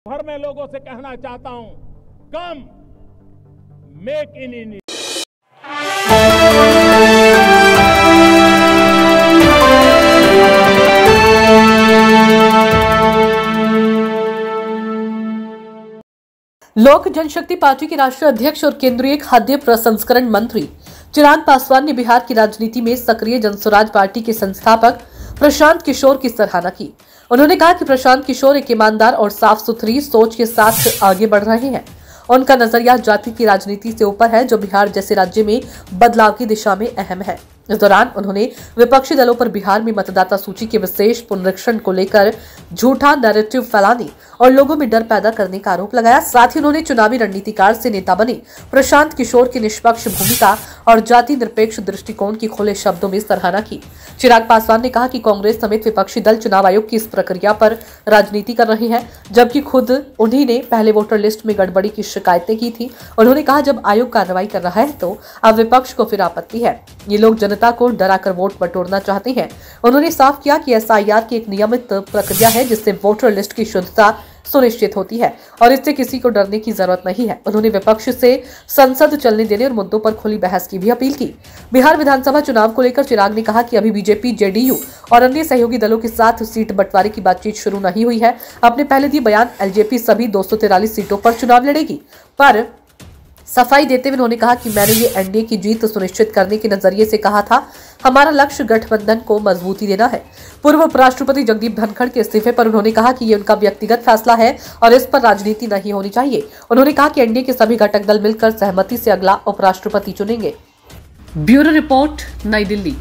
भर में लोगों से कहना चाहता हूं, कम मेक इन इंडिया। लोक जनशक्ति पार्टी के राष्ट्रीय अध्यक्ष और केंद्रीय खाद्य प्रसंस्करण मंत्री चिराग पासवान ने बिहार की राजनीति में सक्रिय जनस्वराज पार्टी के संस्थापक प्रशांत किशोर की सराहना की। उन्होंने कहा कि प्रशांत किशोर एक ईमानदार और साफ सुथरी सोच के साथ आगे बढ़ रहे हैं। उनका नजरिया जाति की राजनीति से ऊपर है, जो बिहार जैसे राज्य में बदलाव की दिशा में अहम है। इस दौरान उन्होंने विपक्षी दलों पर बिहार में मतदाता सूची के विशेष पुनरीक्षण को लेकर झूठा नैरेटिव फैलाने और लोगों में डर पैदा करने का आरोप लगाया। साथ ही उन्होंने चुनावी रणनीतिकार से नेता बने प्रशांत किशोर की निष्पक्ष भूमिका और जाति निरपेक्ष दृष्टिकोण की खुले शब्दों में सराहना की। चिराग पासवान ने कहा कि कांग्रेस समेत विपक्षी दल चुनाव आयोग की इस प्रक्रिया पर राजनीति कर रहे हैं, जबकि खुद उन्हीं ने पहले वोटर लिस्ट में गड़बड़ी की शिकायतें की थी। उन्होंने कहा, जब आयोग कार्रवाई कर रहा है तो अब विपक्ष को फिर आपत्ति है। ये लोग जनता को डराकर वोट बटोरना चाहते हैं। उन्होंने साफ किया कि एसआईआर की एक नियमित प्रक्रिया है, जिससे वोटर लिस्ट की शुद्धता सुनिश्चित होती है और इससे किसी को डरने की जरूरत नहीं है। उन्होंने विपक्ष से संसद चलने देने और मुद्दों पर खुली बहस की भी अपील की। बिहार विधानसभा चुनाव को लेकर चिराग ने कहा कि अभी बीजेपी, जेडीयू और अन्य सहयोगी दलों के साथ सीट बंटवारे की बातचीत शुरू नहीं हुई है। अपने पहले दिए बयान एलजेपी सभी 243 सीटों पर चुनाव लड़ेगी, पर सफाई देते हुए उन्होंने कहा कि मैंने ये एनडीए की जीत सुनिश्चित करने के नजरिए से कहा था। हमारा लक्ष्य गठबंधन को मजबूती देना है। पूर्व उपराष्ट्रपति जगदीप धनखड़ के इस्तीफे पर उन्होंने कहा कि ये उनका व्यक्तिगत फैसला है और इस पर राजनीति नहीं होनी चाहिए। उन्होंने कहा कि एनडीए के सभी घटक दल मिलकर सहमति से अगला उपराष्ट्रपति चुनेंगे। ब्यूरो रिपोर्ट, नई दिल्ली।